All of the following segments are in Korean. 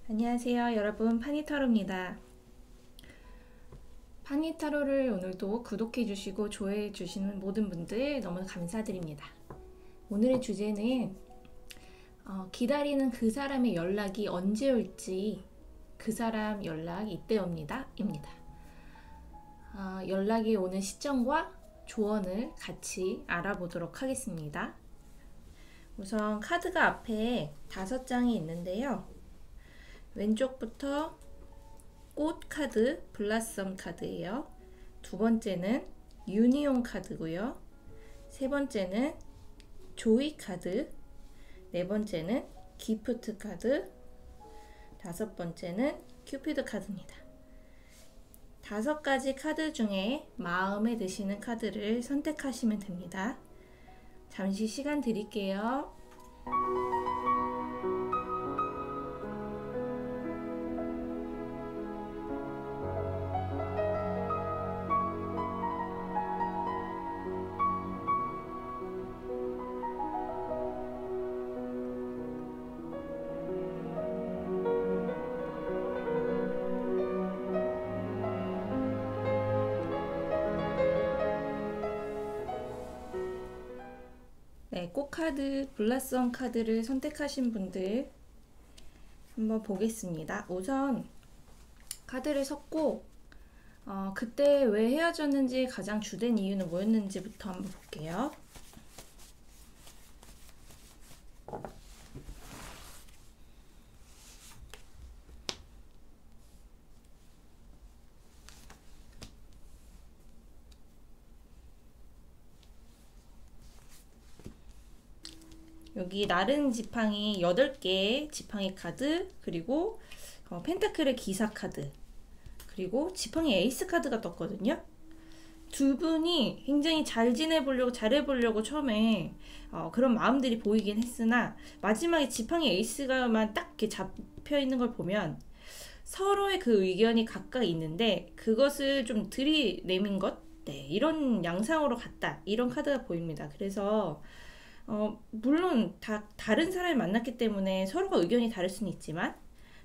안녕하세요 여러분, 파니타로입니다. 파니타로를 오늘도 구독해 주시고 좋아해 주시는 모든 분들 너무 감사드립니다. 오늘의 주제는 기다리는 그 사람의 연락이 언제 올지 그 사람 연락 이때옵니다 입니다. 연락이 오는 시점과 조언을 같이 알아보도록 하겠습니다. 우선 카드가 앞에 5장이 있는데요. 왼쪽부터 꽃 카드, 블라썸 카드예요. 두 번째는 유니온 카드고요. 세 번째는 조이 카드, 네 번째는 기프트 카드, 다섯 번째는 큐피드 카드입니다. 5가지 카드 중에 마음에 드시는 카드를 선택하시면 됩니다. 잠시 시간 드릴게요. 네, 꽃카드, 블라썸 카드를 선택하신 분들 한번 보겠습니다. 우선 카드를 섞고 그때 왜 헤어졌는지 가장 주된 이유는 뭐였는지부터 한번 볼게요. 여기 나른 지팡이 8개 지팡이 카드, 그리고 펜타클의 기사 카드, 그리고 지팡이 에이스 카드가 떴거든요. 두 분이 굉장히 잘 지내보려고, 잘해보려고 처음에 그런 마음들이 보이긴 했으나 마지막에 지팡이 에이스가만 딱 이렇게 잡혀 있는 걸 보면 서로의 그 의견이 각각 있는데 그것을 좀 들이내민 것, 네, 이런 양상으로 갔다, 이런 카드가 보입니다. 그래서 물론 다른 사람을 만났기 때문에 서로가 의견이 다를 수는 있지만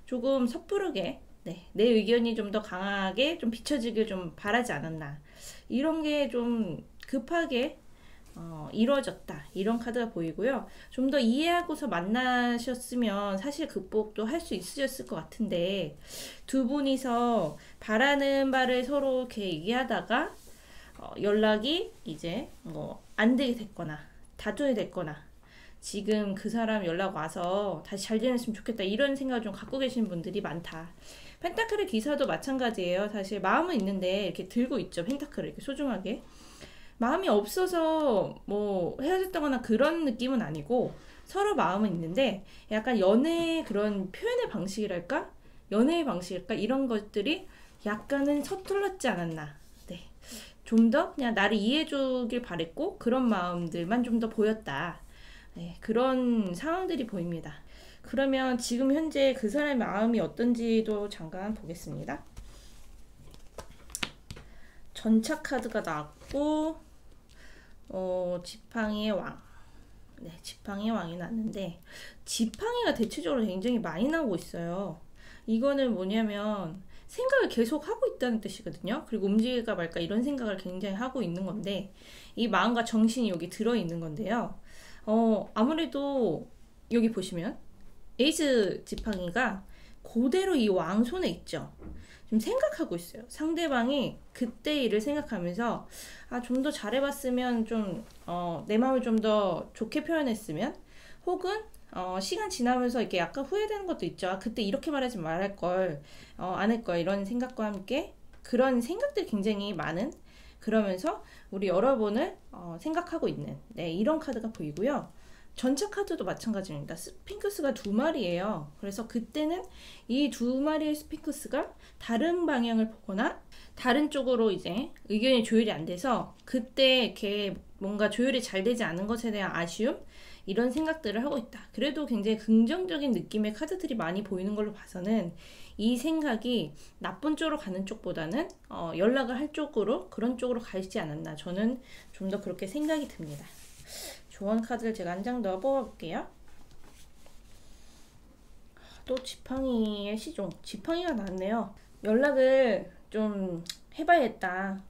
조금 섣부르게, 네, 내 의견이 좀 더 강하게 좀 비춰지길 좀 바라지 않았나, 이런 게 좀 급하게 이루어졌다, 이런 카드가 보이고요. 좀 더 이해하고서 만나셨으면 사실 극복도 할 수 있으셨을 것 같은데 두 분이서 바라는 바를 서로 이렇게 얘기하다가 연락이 이제 안 되게 됐거나 다투게 됐거나 지금 그 사람 연락 와서 다시 잘 지냈으면 좋겠다, 이런 생각을 좀 갖고 계신 분들이 많다. 펜타클의 기사도 마찬가지예요. 사실 마음은 있는데 이렇게 들고 있죠. 펜타클을 이렇게 소중하게. 마음이 없어서 뭐 헤어졌다거나 그런 느낌은 아니고 서로 마음은 있는데 약간 연애의 그런 표현의 방식이랄까? 연애의 방식일까? 이런 것들이 약간은 서툴렀지 않았나. 네. 좀 더 그냥 나를 이해해주길 바랬고 그런 마음들만 좀 더 보였다. 네, 그런 상황들이 보입니다. 그러면 지금 현재 그 사람의 마음이 어떤지도 잠깐 보겠습니다. 전차 카드가 나왔고 지팡이의 왕, 네, 지팡이의 왕이 났는데 지팡이가 대체적으로 굉장히 많이 나오고 있어요. 이거는 뭐냐면 생각을 계속 하고 있다는 뜻이거든요. 그리고 움직일까 말까 이런 생각을 굉장히 하고 있는 건데 이 마음과 정신이 여기 들어있는 건데요. 아무래도 여기 보시면 에이스 지팡이가 그대로 이 왕 손에 있죠. 좀 생각하고 있어요. 상대방이 그때 일을 생각하면서 좀 더 잘해봤으면, 좀 내 마음을 좀 더 좋게 표현했으면, 혹은 시간 지나면서 이렇게 약간 후회되는 것도 있죠. 그때 이렇게 말하지 말할 걸, 안 할 걸, 이런 생각과 함께 그런 생각들이 굉장히 많은, 그러면서 우리 여러분을 생각하고 있는, 네, 이런 카드가 보이고요. 전차 카드도 마찬가지입니다. 스핑크스가 2마리예요. 그래서 그때는 이 2마리의 스핑크스가 다른 방향을 보거나 다른 쪽으로 이제 의견이 조율이 안 돼서 그때 이렇게 뭔가 조율이 잘 되지 않은 것에 대한 아쉬움, 이런 생각들을 하고 있다. 그래도 굉장히 긍정적인 느낌의 카드들이 많이 보이는 걸로 봐서는 이 생각이 나쁜 쪽으로 가는 쪽보다는 연락을 할 쪽으로, 그런 쪽으로 가지 않았나, 저는 좀 더 그렇게 생각이 듭니다. 조언 카드를 제가 한 장 더 뽑아볼게요. 또 지팡이의 시종, 지팡이가 나왔네요. 연락을 좀 해봐야겠다.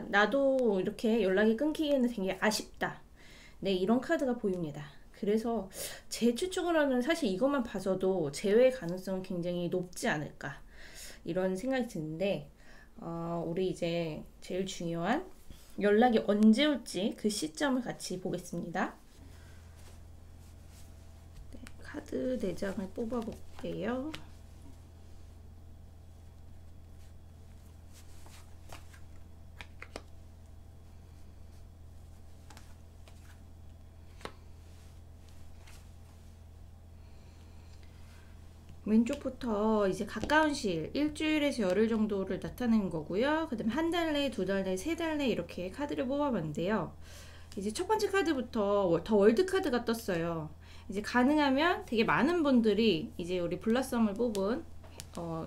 나도 이렇게 연락이 끊기기에는 되게 아쉽다. 네, 이런 카드가 보입니다. 그래서 제 추측으로는 사실 이것만 봐서도 재회 가능성은 굉장히 높지 않을까. 이런 생각이 드는데, 우리 이제 제일 중요한 연락이 언제 올지 그 시점을 같이 보겠습니다. 네, 카드 4장을 뽑아볼게요. 왼쪽부터 이제 가까운 시일, 일주일에서 열흘 정도를 나타내는 거고요. 그 다음에 한 달 내, 두 달 내, 세 달 내 이렇게 카드를 뽑아봤는데요. 이제 첫 번째 카드부터 더 월드 카드가 떴어요. 이제 가능하면 되게 많은 분들이 이제 우리 블라썸을 뽑은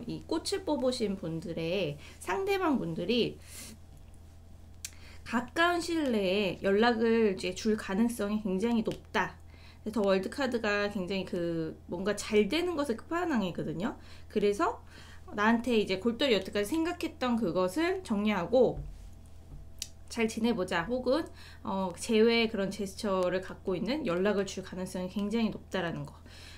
이 꽃을 뽑으신 분들의 상대방 분들이 가까운 시일 내에 연락을 이제 줄 가능성이 굉장히 높다. 더 월드 카드가 굉장히 뭔가 잘 되는 것의 끝판왕이거든요. 그래서 나한테 이제 골똘히 여태까지 생각했던 그것을 정리하고 잘 지내보자, 혹은 재회의 그런 제스처를 갖고 있는 연락을 줄 가능성이 굉장히 높다라는 거.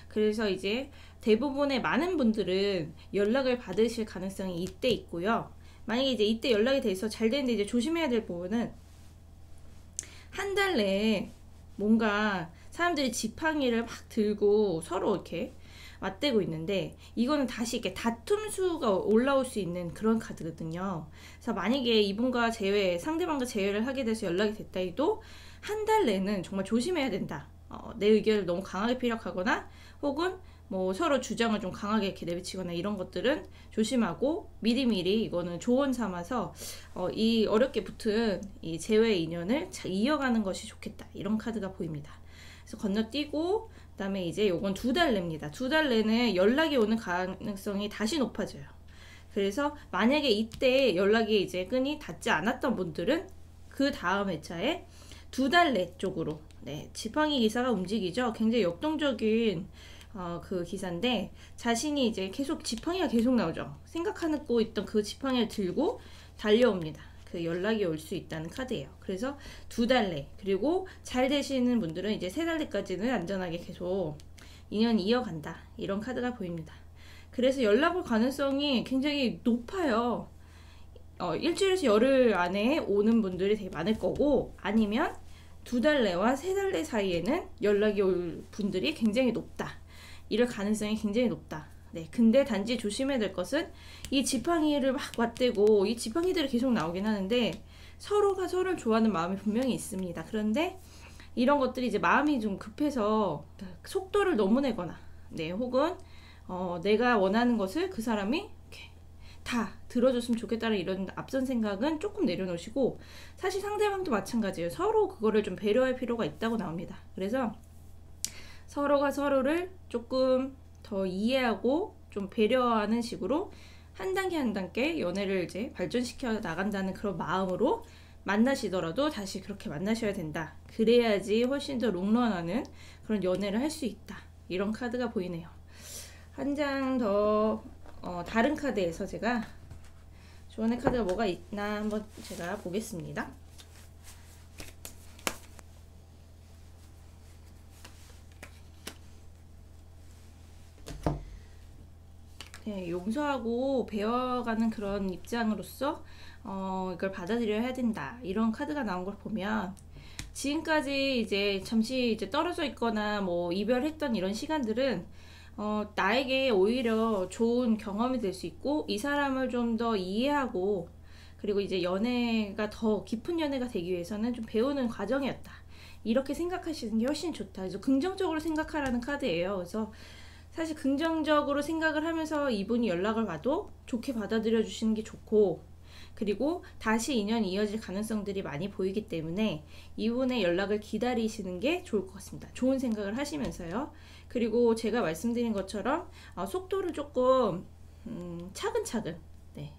그래서 이제 대부분의 많은 분들은 연락을 받으실 가능성이 이때 있고요. 만약에 이제 이때 연락이 돼서 잘 되는데 이제 조심해야 될 부분은 한 달 내에 뭔가 사람들이 지팡이를 막 들고 서로 이렇게 맞대고 있는데, 이거는 다시 이렇게 다툼수가 올라올 수 있는 그런 카드거든요. 그래서 만약에 이분과 상대방과 재회를 하게 돼서 연락이 됐다 해도 한 달 내는 정말 조심해야 된다. 내 의견을 너무 강하게 피력하거나 혹은 뭐 서로 주장을 좀 강하게 이렇게 내비치거나 이런 것들은 조심하고 미리미리 이거는 조언 삼아서 이 어렵게 붙은 이 재회 인연을 잘 이어가는 것이 좋겠다. 이런 카드가 보입니다. 그래서 건너뛰고 그다음에 이제 요건 2달 내입니다. 2달 내는 연락이 오는 가능성이 다시 높아져요. 그래서 만약에 이때 연락이 이제 끈이 닿지 않았던 분들은 그 다음 회차에 2달 내 쪽으로, 네, 지팡이 기사가 움직이죠. 굉장히 역동적인 그 기사인데, 자신이 이제 계속 지팡이가 계속 나오죠. 생각하고 있던 그 지팡이를 들고 달려옵니다. 그 연락이 올 수 있다는 카드예요. 그래서 2달 내, 그리고 잘 되시는 분들은 이제 3달 내까지는 안전하게 계속 인연이 이어간다. 이런 카드가 보입니다. 그래서 연락 올 가능성이 굉장히 높아요. 일주일에서 열흘 안에 오는 분들이 되게 많을 거고, 아니면 2달 내와 3달 내 사이에는 연락이 올 분들이 굉장히 높다. 이럴 가능성이 굉장히 높다. 네, 근데 단지 조심해야 될 것은 이 지팡이를 막 맞대고 이 지팡이들이 계속 나오긴 하는데 서로가 서로를 좋아하는 마음이 분명히 있습니다. 그런데 이런 것들이 이제 마음이 좀 급해서 속도를 너무 내거나, 네, 혹은 내가 원하는 것을 그 사람이 이렇게 다 들어줬으면 좋겠다는 이런 앞선 생각은 조금 내려놓으시고, 사실 상대방도 마찬가지예요. 서로 그거를 좀 배려할 필요가 있다고 나옵니다. 그래서 서로가 서로를 조금 더 이해하고 좀 배려하는 식으로 한 단계 한 단계 연애를 이제 발전시켜 나간다는 그런 마음으로 만나시더라도 다시 그렇게 만나셔야 된다. 그래야지 훨씬 더 롱런하는 그런 연애를 할 수 있다. 이런 카드가 보이네요. 한 장 더 다른 카드에서 제가 조언의 카드가 뭐가 있나 한번 제가 보겠습니다. 네, 용서하고 배워가는 그런 입장으로서 이걸 받아들여야 된다. 이런 카드가 나온 걸 보면 지금까지 이제 잠시 이제 떨어져 있거나 뭐 이별했던 이런 시간들은 나에게 오히려 좋은 경험이 될 수 있고, 이 사람을 좀 더 이해하고, 그리고 이제 연애가 더 깊은 연애가 되기 위해서는 좀 배우는 과정이었다. 이렇게 생각하시는 게 훨씬 좋다. 그래서 긍정적으로 생각하라는 카드예요. 그래서 사실 긍정적으로 생각을 하면서 이분이 연락을 와도 좋게 받아들여 주시는 게 좋고, 그리고 다시 인연이 이어질 가능성들이 많이 보이기 때문에 이분의 연락을 기다리시는 게 좋을 것 같습니다. 좋은 생각을 하시면서요. 그리고 제가 말씀드린 것처럼 속도를 조금 차근차근, 네,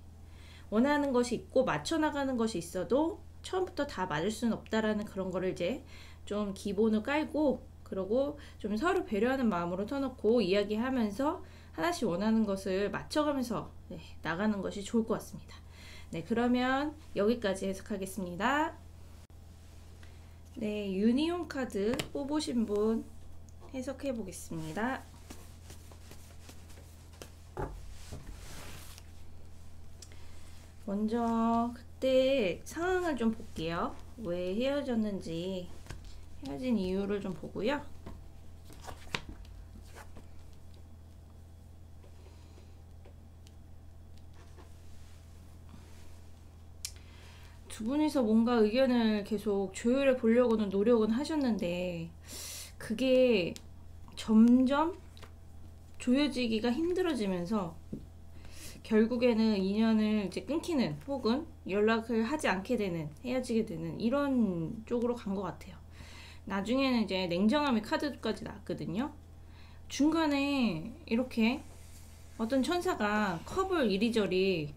원하는 것이 있고 맞춰나가는 것이 있어도 처음부터 다 맞을 수는 없다라는 그런 거를 이제 좀 기본을 깔고 그리고 좀 서로 배려하는 마음으로 터놓고 이야기하면서 하나씩 원하는 것을 맞춰가면서 네, 나가는 것이 좋을 것 같습니다. 네, 그러면 여기까지 해석하겠습니다. 네, 유니온 카드 뽑으신 분 해석해 보겠습니다. 먼저 그때 상황을 좀 볼게요. 왜 헤어졌는지, 헤어진 이유를 좀 보고요. 두 분이서 뭔가 의견을 계속 조율해 보려고는 노력은 하셨는데 그게 점점 조여지기가 힘들어지면서 결국에는 인연을 이제 끊기는 혹은 연락을 하지 않게 되는, 헤어지게 되는 이런 쪽으로 간 것 같아요. 나중에는 이제 냉정함의 카드까지 나왔거든요. 중간에 이렇게 어떤 천사가 컵을 이리저리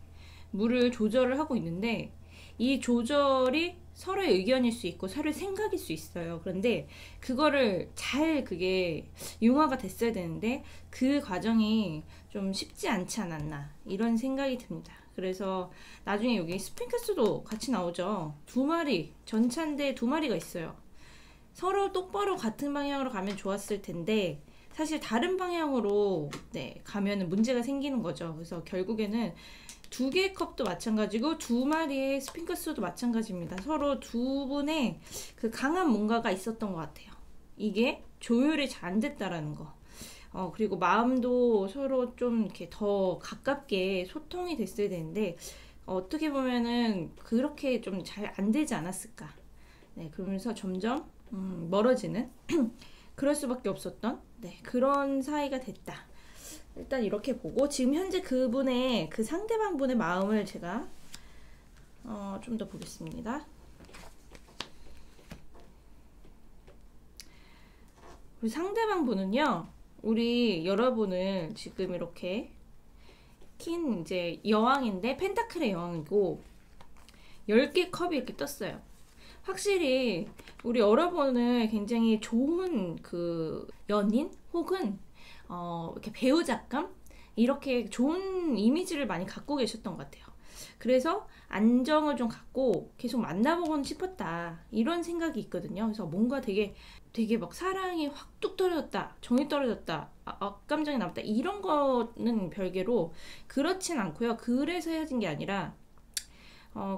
물을 조절을 하고 있는데 이 조절이 서로의 의견일 수 있고 서로의 생각일 수 있어요. 그런데 그거를 잘 그게 융화가 됐어야 되는데 그 과정이 좀 쉽지 않지 않았나 이런 생각이 듭니다. 그래서 나중에 여기 스핑크스도 같이 나오죠. 두 마리, 전차인데 두 마리가 있어요. 서로 똑바로 같은 방향으로 가면 좋았을 텐데 사실 다른 방향으로 네, 가면은 문제가 생기는 거죠. 그래서 결국에는 두 개의 컵도 마찬가지고 두 마리의 스핑크스도 마찬가지입니다. 서로 두 분의 그 강한 뭔가가 있었던 것 같아요. 이게 조율이 잘 안 됐다라는 거. 그리고 마음도 서로 좀 이렇게 더 가깝게 소통이 됐어야 되는데 어떻게 보면은 그렇게 좀 잘 안 되지 않았을까. 네, 그러면서 점점 멀어지는 그럴 수밖에 없었던 네, 그런 사이가 됐다. 일단 이렇게 보고 지금 현재 그분의 그 상대방 분의 마음을 제가 좀 더 보겠습니다. 우리 상대방 분은요, 우리 여러분을 지금 이렇게 킨 이제 여왕인데 펜타클의 여왕이고 10개 컵이 이렇게 떴어요. 확실히 우리 여러분을 굉장히 좋은 그 연인 혹은 이렇게 배우작감 이렇게 좋은 이미지를 많이 갖고 계셨던 것 같아요. 그래서 안정을 좀 갖고 계속 만나보고는 싶었다 이런 생각이 있거든요. 그래서 뭔가 되게 막 사랑이 확 뚝 떨어졌다, 정이 떨어졌다, 악감정이 남았다 이런 거는 별개로 그렇진 않고요. 그래서 헤어진 게 아니라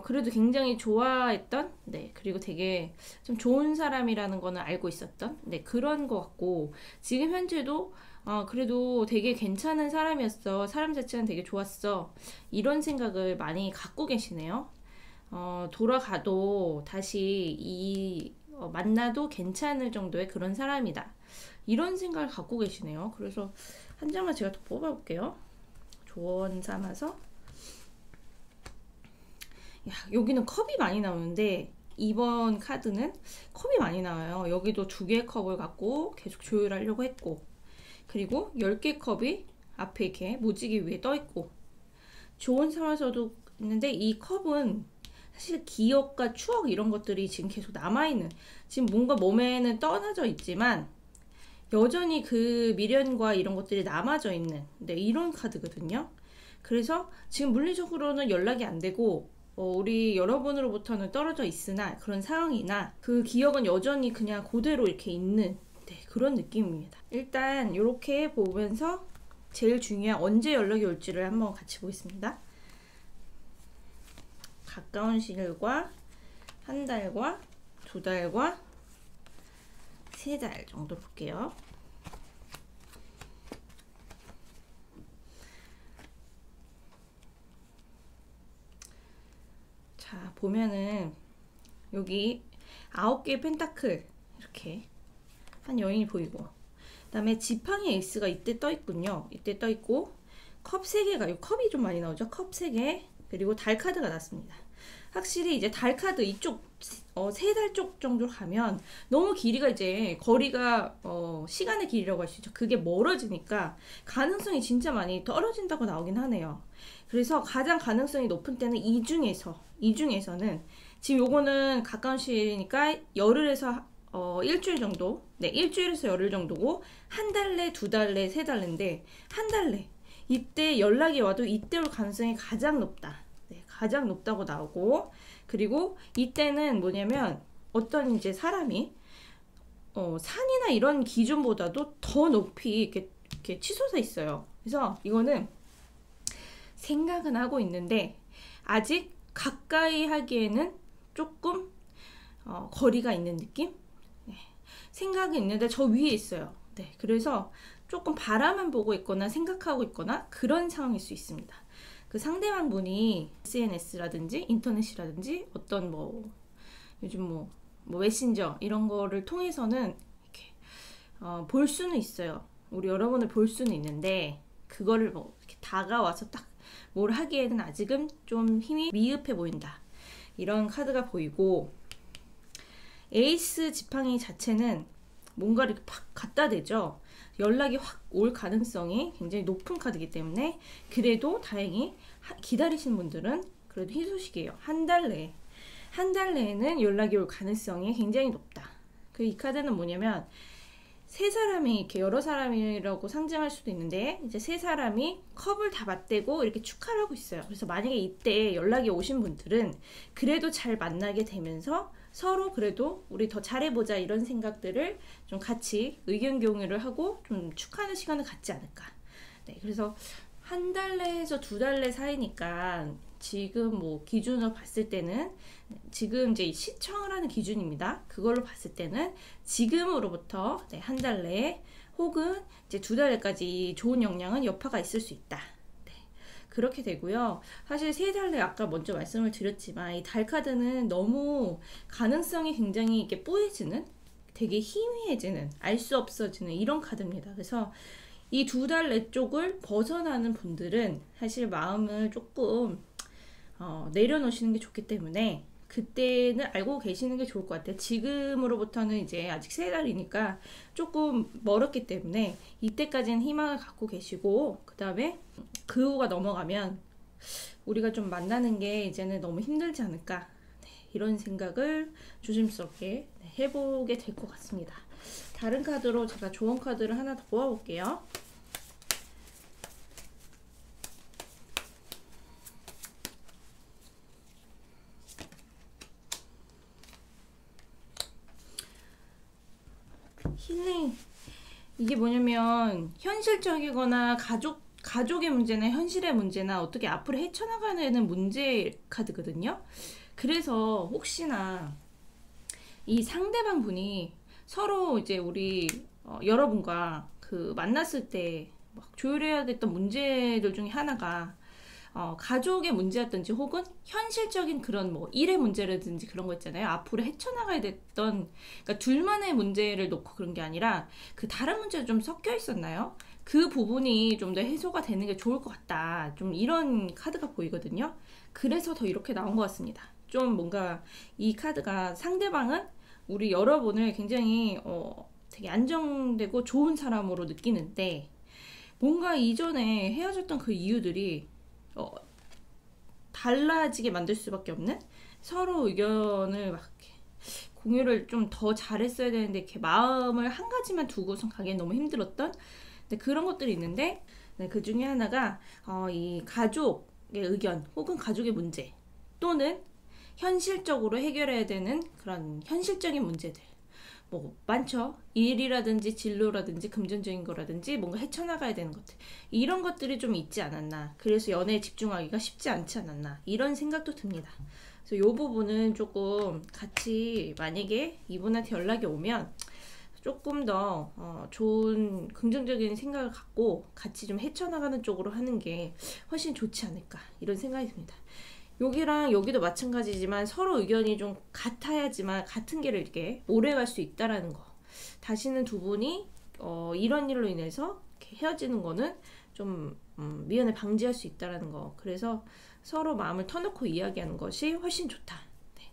그래도 굉장히 좋아했던, 네, 그리고 되게 좀 좋은 사람이라는 거는 알고 있었던, 네, 그런 것 같고, 지금 현재도, 그래도 되게 괜찮은 사람이었어. 사람 자체는 되게 좋았어. 이런 생각을 많이 갖고 계시네요. 돌아가도 다시 만나도 괜찮을 정도의 그런 사람이다. 이런 생각을 갖고 계시네요. 그래서 한 장만 제가 더 뽑아볼게요. 조언 삼아서. 야, 여기는 컵이 많이 나오는데 이번 카드는 컵이 많이 나와요. 여기도 2개의 컵을 갖고 계속 조율하려고 했고 그리고 10개 컵이 앞에 이렇게 무지개 위에 떠 있고 좋은 상황에서도 있는데 이 컵은 사실 기억과 추억 이런 것들이 지금 계속 남아있는 지금 뭔가 몸에는 떠나져 있지만 여전히 그 미련과 이런 것들이 남아져 있는 네, 이런 카드거든요. 그래서 지금 물리적으로는 연락이 안 되고 우리 여러분으로부터는 떨어져 있으나 그런 상황이나 그 기억은 여전히 그냥 그대로 이렇게 있는 네, 그런 느낌입니다. 일단 이렇게 보면서 제일 중요한 언제 연락이 올지를 한번 같이 보겠습니다. 가까운 시일과 한 달과 2달과 3달 정도 볼게요. 자, 보면은 여기 9개의 펜타클 이렇게 한 여인이 보이고 그 다음에 지팡이 에이스가 이때 떠 있군요. 이때 떠 있고 컵 3개가 이 컵이 좀 많이 나오죠. 컵 3개 그리고 달 카드가 났습니다. 확실히 이제 달 카드 이쪽 3달 쪽 정도로 가면 너무 길이가 이제 거리가 시간의 길이라고 할 수 있죠. 그게 멀어지니까 가능성이 진짜 많이 떨어진다고 나오긴 하네요. 그래서 가장 가능성이 높은 때는 이 중에서는 지금 요거는 가까운 시일이니까 열흘에서 일주일 정도, 네, 일주일에서 열흘 정도고, 한 달 내, 두 달 내, 세 달 내인데, 한 달 내. 이때 연락이 와도 이때 올 가능성이 가장 높다. 네, 가장 높다고 나오고, 그리고 이때는 뭐냐면, 어떤 이제 사람이, 산이나 이런 기준보다도 더 높이 이렇게 치솟아 있어요. 그래서 이거는 생각은 하고 있는데, 아직 가까이 하기에는 조금, 거리가 있는 느낌? 네, 생각이 있는데 저 위에 있어요. 네, 그래서 조금 바라만 보고 있거나 생각하고 있거나 그런 상황일 수 있습니다. 그 상대방 분이 SNS라든지 인터넷이라든지 어떤 뭐 요즘 뭐 메신저 이런 거를 통해서는 이렇게 볼 수는 있어요. 우리 여러분을 볼 수는 있는데 그거를 뭐 이렇게 다가와서 딱 뭘 하기에는 아직은 좀 힘이 미흡해 보인다. 이런 카드가 보이고, 에이스 지팡이 자체는 뭔가를 팍 갖다 대죠. 연락이 확 올 가능성이 굉장히 높은 카드이기 때문에 그래도 다행히 기다리시는 분들은 그래도 희소식이에요. 한 달 내에는 연락이 올 가능성이 굉장히 높다. 이 카드는 뭐냐면 세 사람이 이렇게 여러 사람이라고 상징할 수도 있는데 이제 세 사람이 컵을 다 맞대고 이렇게 축하를 하고 있어요. 그래서 만약에 이때 연락이 오신 분들은 그래도 잘 만나게 되면서 서로 그래도 우리 더 잘해보자 이런 생각들을 좀 같이 의견 공유를 하고 좀 축하하는 시간을 갖지 않을까. 네, 그래서 한 달 내에서 두 달 내 사이니까 지금 뭐 기준으로 봤을 때는 지금 이제 시청을 하는 기준입니다. 그걸로 봤을 때는 지금으로부터 한 달 내에 혹은 이제 두 달 내까지 좋은 영향은 여파가 있을 수 있다. 네, 그렇게 되고요. 사실 세 달 내 아까 먼저 말씀을 드렸지만 이 달 카드는 너무 가능성이 굉장히 이렇게 뿌얘지는 되게 희미해지는 알 수 없어지는 이런 카드입니다. 그래서 이 두 달 내 쪽을 벗어나는 분들은 사실 마음을 조금 내려놓으시는 게 좋기 때문에 그때는 알고 계시는 게 좋을 것 같아요. 지금으로부터는 이제 아직 세 달이니까 조금 멀었기 때문에 이때까지는 희망을 갖고 계시고 그 다음에 그 후가 넘어가면 우리가 좀 만나는 게 이제는 너무 힘들지 않을까. 네, 이런 생각을 조심스럽게 해보게 될 것 같습니다. 다른 카드로 제가 조언 카드를 하나 더 모아볼게요. 힐링, 이게 뭐냐면 현실적이거나 가족의 문제나 현실의 문제나 어떻게 앞으로 헤쳐나가는 문제 카드거든요. 그래서 혹시나 이 상대방 분이 서로 이제 우리 여러분과 그 만났을 때 막 조율해야 됐던 문제들 중에 하나가 가족의 문제였든지 혹은 현실적인 그런 뭐 일의 문제라든지 그런 거 있잖아요. 앞으로 헤쳐나가야 됐던, 그러니까 둘만의 문제를 놓고 그런 게 아니라 그 다른 문제가 좀 섞여 있었나요? 그 부분이 좀 더 해소가 되는 게 좋을 것 같다. 좀 이런 카드가 보이거든요. 그래서 더 이렇게 나온 것 같습니다. 좀 뭔가 이 카드가 상대방은 우리 여러분을 굉장히 되게 안정되고 좋은 사람으로 느끼는데 뭔가 이전에 헤어졌던 그 이유들이 달라지게 만들 수밖에 없는 서로 의견을 막 공유를 좀 더 잘했어야 되는데 이렇게 마음을 한 가지만 두고선 가기엔 너무 힘들었던 그런 것들이 있는데 그 중에 하나가 이 가족의 의견 혹은 가족의 문제 또는 현실적으로 해결해야 되는 그런 현실적인 문제들 뭐 많죠. 일이라든지 진로라든지 금전적인 거라든지 뭔가 헤쳐나가야 되는 것들 이런 것들이 좀 있지 않았나. 그래서 연애에 집중하기가 쉽지 않지 않았나 이런 생각도 듭니다. 그래서 이 부분은 조금 같이 만약에 이분한테 연락이 오면 조금 더 좋은 긍정적인 생각을 갖고 같이 좀 헤쳐나가는 쪽으로 하는 게 훨씬 좋지 않을까 이런 생각이 듭니다. 여기랑 여기도 마찬가지지만 서로 의견이 좀 같아야지만 같은 길을 이렇게 오래 갈 수 있다라는 거. 다시는 두 분이 이런 일로 인해서 이렇게 헤어지는 거는 좀 미연에 방지할 수 있다라는 거. 그래서 서로 마음을 터놓고 이야기하는 것이 훨씬 좋다. 네.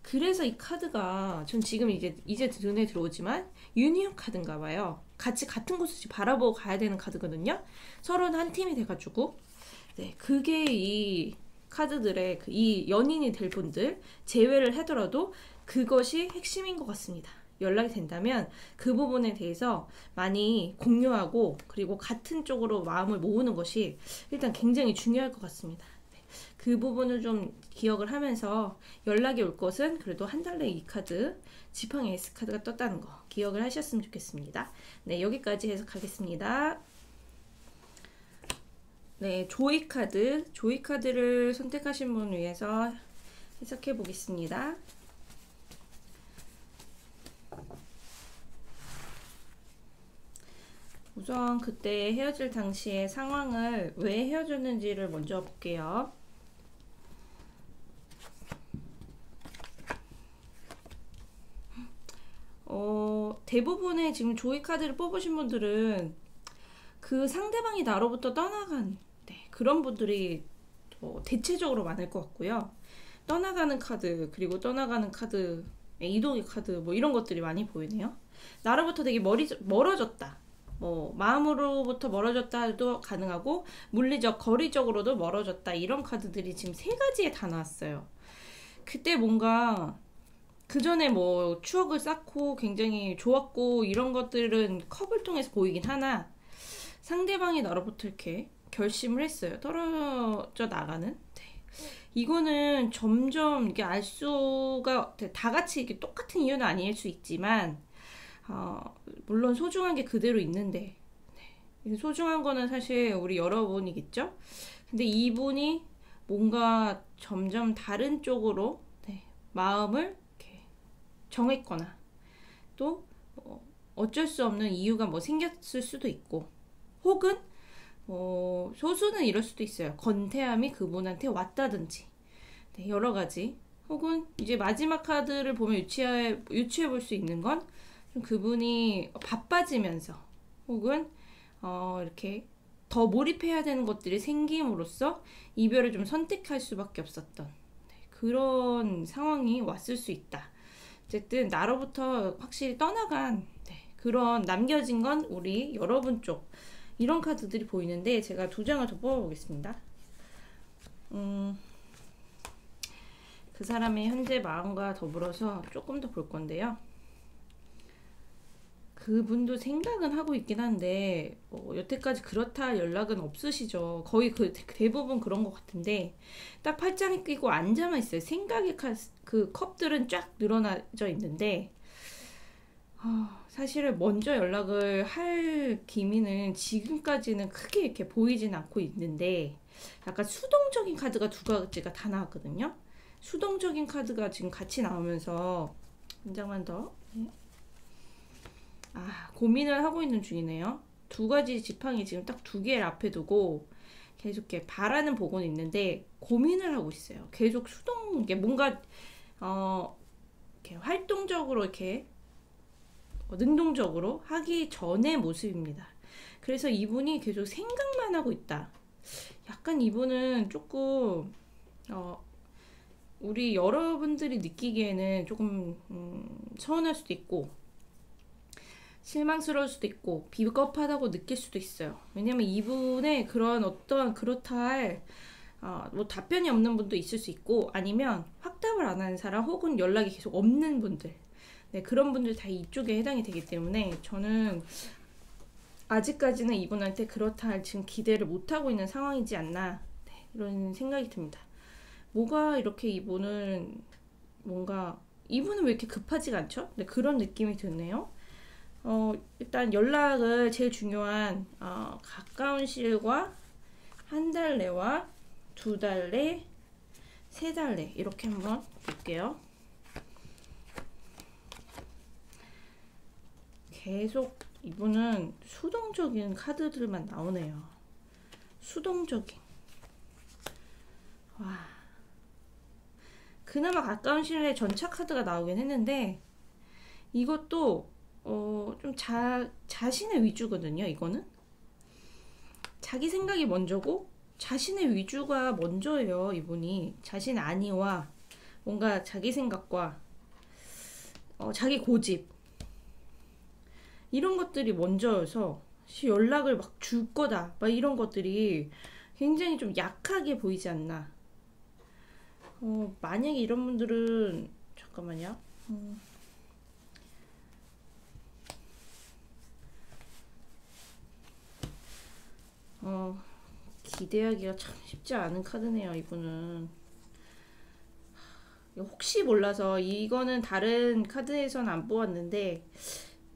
그래서 이 카드가 전 지금 이제 눈에 들어오지만 유니온 카드인가 봐요. 같이 같은 곳을 바라보고 가야 되는 카드거든요. 서로는 한 팀이 돼가지고 네, 그게 이 카드들의 이 연인이 될 분들 제외를 하더라도 그것이 핵심인 것 같습니다. 연락이 된다면 그 부분에 대해서 많이 공유하고 그리고 같은 쪽으로 마음을 모으는 것이 일단 굉장히 중요할 것 같습니다. 그 부분을 좀 기억을 하면서 연락이 올 것은 그래도 한 달에 이 카드, 지팡이 에이스 카드가 떴다는 거 기억을 하셨으면 좋겠습니다. 네, 여기까지 해석하겠습니다. 네, 조이 카드를 선택하신 분을 위해서 해석해 보겠습니다. 우선 그때 헤어질 당시의 상황을 왜 헤어졌는지를 먼저 볼게요. 대부분의 지금 조이 카드를 뽑으신 분들은 그 상대방이 나로부터 떠나간 그런 분들이 대체적으로 많을 것 같고요. 떠나가는 카드, 그리고 떠나가는 카드, 이동의 카드, 뭐 이런 것들이 많이 보이네요. 나로부터 되게 멀어졌다. 뭐 마음으로부터 멀어졌다도 가능하고 물리적, 거리적으로도 멀어졌다. 이런 카드들이 지금 세 가지에 다 나왔어요. 그때 뭔가 그 전에 뭐 추억을 쌓고 굉장히 좋았고 이런 것들은 컵을 통해서 보이긴 하나 상대방이 나로부터 이렇게 결심을 했어요. 떨어져 나가는. 이거는 점점 이게 알 수가 다 같이 이게 똑같은 이유는 아닐 수 있지만 물론 소중한 게 그대로 있는데 소중한 거는 사실 우리 여러분이겠죠. 근데 이분이 뭔가 점점 다른 쪽으로 마음을 이렇게 정했거나 또 어쩔 수 없는 이유가 뭐 생겼을 수도 있고 혹은 소수는 이럴 수도 있어요. 건태함이 그분한테 왔다든지 여러 가지 혹은 이제 마지막 카드를 보면 유추해 볼 수 있는 건 좀 그분이 바빠지면서 혹은 이렇게 더 몰입해야 되는 것들이 생김으로써 이별을 좀 선택할 수밖에 없었던 그런 상황이 왔을 수 있다. 어쨌든 나로부터 확실히 떠나간 그런 남겨진 건 우리 여러분 쪽 이런 카드들이 보이는데 제가 두 장을 더 뽑아보겠습니다. 그 사람의 현재 마음과 더불어서 조금 더 볼 건데요. 그분도 생각은 하고 있긴 한데 여태까지 그렇다 할 연락은 없으시죠. 거의 대부분 그런 것 같은데 딱 팔짱이 끼고 앉아만 있어요. 생각의 그 컵들은 쫙 늘어나져 있는데 사실은 먼저 연락을 할 기미는 지금까지는 크게 이렇게 보이진 않고 있는데 약간 수동적인 카드가 두 가지가 다 나왔거든요. 수동적인 카드가 지금 같이 나오면서 한 장만 더. 고민을 하고 있는 중이네요. 두 가지 지팡이 지금 딱 두 개를 앞에 두고 계속 이렇게 바라는 보고는 있는데 고민을 하고 있어요. 계속 이게 뭔가 이렇게 활동적으로 이렇게 능동적으로 하기 전의 모습입니다. 그래서 이분이 계속 생각만 하고 있다. 약간 이분은 조금 우리 여러분들이 느끼기에는 조금 서운할 수도 있고 실망스러울 수도 있고 비겁하다고 느낄 수도 있어요. 왜냐면 이분의 그런 어떤 그렇다 할 뭐 답변이 없는 분도 있을 수 있고 아니면 확답을 안 하는 사람 혹은 연락이 계속 없는 분들 그런 분들 다 이쪽에 해당이 되기 때문에 저는 아직까지는 이분한테 그렇다 할 지금 기대를 못하고 있는 상황이지 않나 이런 생각이 듭니다. 뭐가 이렇게 이분은 이분은 왜 이렇게 급하지가 않죠? 그런 느낌이 드네요. 일단 연락을 제일 중요한 가까운 시일과 한 달 내와 두 달 내, 세 달 내 이렇게 한번 볼게요. 계속 이분은 수동적인 카드들만 나오네요. 수동적인. 와. 그나마 가까운 시일에 전차 카드가 나오긴 했는데 이것도 좀 자신의 위주거든요. 이거는 자기 생각이 먼저고 자신의 위주가 먼저예요. 이분이 자신의 안위와 뭔가 자기 생각과 자기 고집 이런 것들이 먼저여서 연락을 막 줄 거다 막 이런 것들이 굉장히 좀 약하게 보이지 않나. 만약에 이런 분들은 잠깐만요. 기대하기가 참 쉽지 않은 카드네요, 이분은. 혹시 몰라서 이거는 다른 카드에선 안 보았는데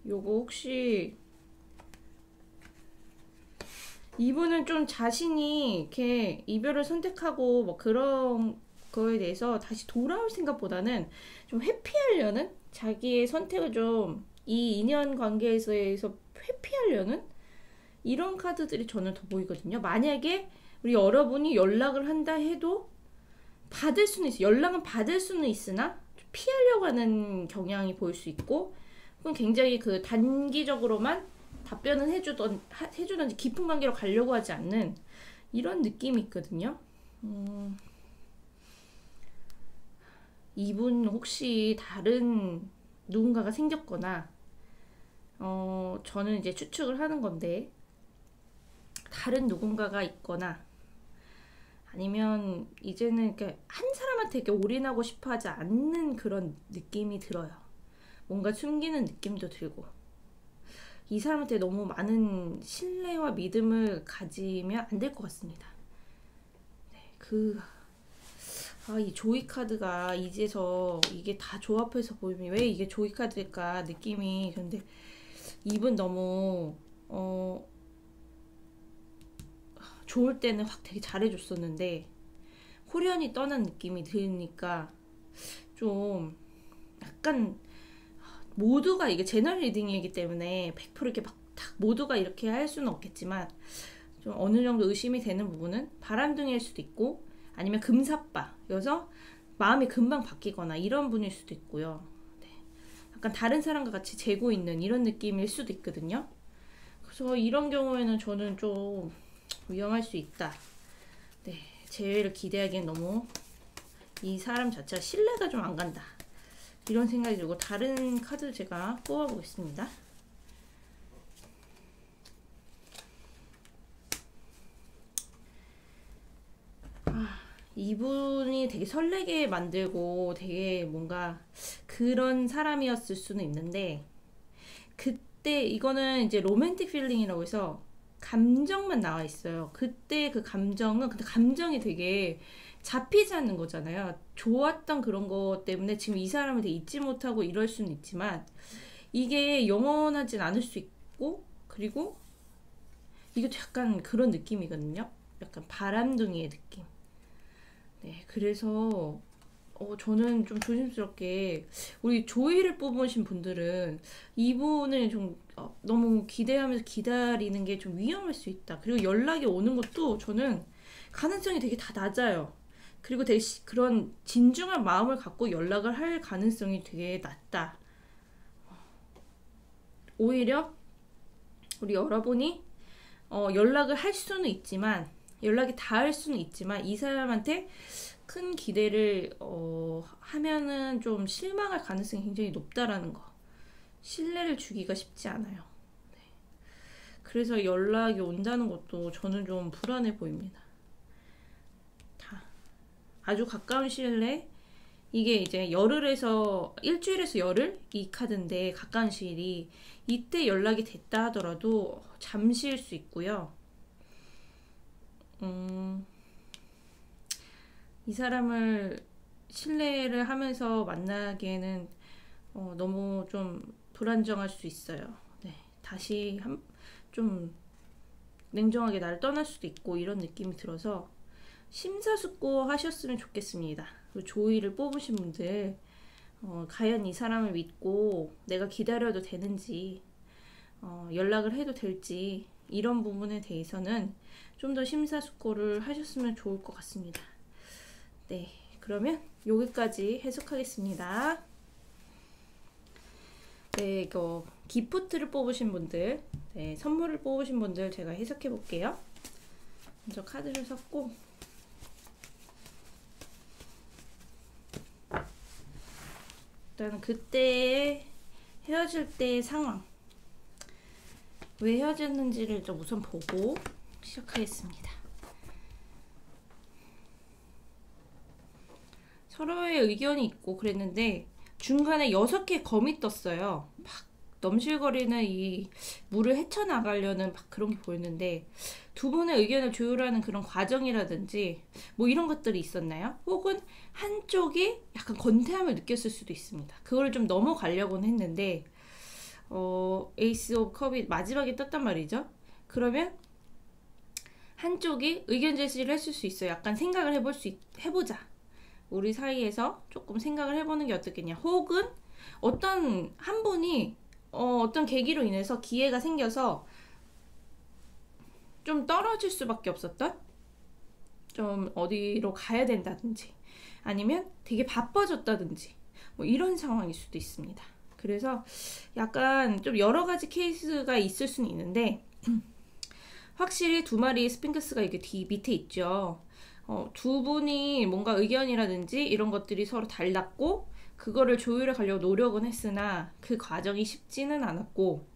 요거 혹시 이분은 좀 자신이 이렇게 이별을 선택하고 뭐 그런 거에 대해서 다시 돌아올 생각보다는 좀 회피하려는, 자기의 선택을 좀 이 인연 관계에서 회피하려는 이런 카드들이 저는 더 보이거든요. 만약에 우리 여러분이 연락을 한다 해도 받을 수는 있어요. 연락은 받을 수는 있으나 피하려고 하는 경향이 보일 수 있고, 그건 굉장히 그 단기적으로만 답변은 해주던지 깊은 관계로 가려고 하지 않는 이런 느낌이 있거든요. 이분 혹시 다른 누군가가 생겼거나, 저는 이제 추측을 하는 건데, 다른 누군가가 있거나, 아니면 이제는 한 사람한테 이렇게 올인하고 싶어 하지 않는 그런 느낌이 들어요. 뭔가 숨기는 느낌도 들고. 이 사람한테 너무 많은 신뢰와 믿음을 가지면 안 될 것 같습니다. 네, 이 조이 카드가 이제서 이게 다 조합해서 보이면 왜 이게 조이 카드일까 느낌이. 근데 이분 너무 좋을 때는 확 되게 잘해줬었는데 호련히 떠난 느낌이 드니까 좀 약간, 모두가 이게 제너럴 리딩이기 때문에 100% 이렇게 막 모두가 이렇게 할 수는 없겠지만 좀 어느 정도 의심이 되는 부분은 바람둥이일 수도 있고, 아니면 금사빠여서 마음이 금방 바뀌거나 이런 분일 수도 있고요. 네. 약간 다른 사람과 같이 재고 있는 이런 느낌일 수도 있거든요. 그래서 이런 경우에는 저는 좀 위험할 수 있다. 네, 재회를 기대하기엔 너무 이 사람 자체가 신뢰가 좀 안 간다, 이런 생각이 들고, 다른 카드 제가 뽑아보겠습니다. 이분이 되게 설레게 만들고 되게 뭔가 그런 사람이었을 수는 있는데, 그때 이거는 이제 로맨틱 필링이라고 해서 감정만 나와 있어요. 그때 그 감정은, 근데 감정이 되게 잡히지 않는 거잖아요. 좋았던 그런 거 때문에 지금 이 사람을 되게 잊지 못하고 이럴 수는 있지만 이게 영원하진 않을 수 있고, 그리고 이것도 약간 그런 느낌이거든요. 약간 바람둥이의 느낌. 네, 그래서 저는 좀 조심스럽게, 우리 조이를 뽑으신 분들은 이분을 좀 너무 기대하면서 기다리는 게 좀 위험할 수 있다. 그리고 연락이 오는 것도 저는 가능성이 되게 다 낮아요. 그리고 되게 그런 진중한 마음을 갖고 연락을 할 가능성이 되게 낮다. 오히려 우리 여러분이 연락을 할 수는 있지만, 연락이 닿을 수는 있지만 이 사람한테 큰 기대를 하면은 좀 실망할 가능성이 굉장히 높다라는 거. 신뢰를 주기가 쉽지 않아요. 네. 그래서 연락이 온다는 것도 저는 좀 불안해 보입니다. 아주 가까운 시일 내에, 이게 이제 열흘에서 일주일에서 열흘 이 카드인데, 가까운 시일이 이때 연락이 됐다 하더라도 잠시일 수 있고요. 이 사람을 신뢰를 하면서 만나기에는 너무 좀 불안정할 수 있어요. 네, 다시 좀 냉정하게 나를 떠날 수도 있고 이런 느낌이 들어서 심사숙고하셨으면 좋겠습니다. 그리고 조이를 뽑으신 분들, 과연 이 사람을 믿고 내가 기다려도 되는지, 연락을 해도 될지, 이런 부분에 대해서는 좀 더 심사숙고를 하셨으면 좋을 것 같습니다. 네, 그러면 여기까지 해석하겠습니다. 네, 이거 기프트를 뽑으신 분들, 네, 선물을 뽑으신 분들 제가 해석해 볼게요. 먼저 카드를 섞고, 일단 그때 헤어질 때의 상황, 왜 헤어졌는지를 좀 우선 보고 시작하겠습니다. 서로의 의견이 있고 그랬는데 중간에 6개의 검이 떴어요. 막 넘실거리는 이 물을 헤쳐나가려는 막 그런 게 보였는데, 두 분의 의견을 조율하는 그런 과정이라든지 뭐 이런 것들이 있었나요? 혹은 한쪽이 약간 건태함을 느꼈을 수도 있습니다. 그걸 좀 넘어가려고는 했는데 에이스 오브 컵이 마지막에 떴단 말이죠. 그러면 한쪽이 의견 제시를 했을 수 있어요. 약간 생각을 해보자. 우리 사이에서 조금 생각을 해보는 게 어떻겠냐. 혹은 어떤 한 분이 어떤 계기로 인해서 기회가 생겨서 좀 떨어질 수밖에 없었던, 좀 어디로 가야 된다든지 아니면 되게 바빠졌다든지 뭐 이런 상황일 수도 있습니다. 그래서 약간 좀 여러 가지 케이스가 있을 수는 있는데 확실히 두 마리의 스핑크스가 이렇게 밑에 있죠. 두 분이 뭔가 의견이라든지 이런 것들이 서로 달랐고 그거를 조율해 가려고 노력은 했으나 그 과정이 쉽지는 않았고,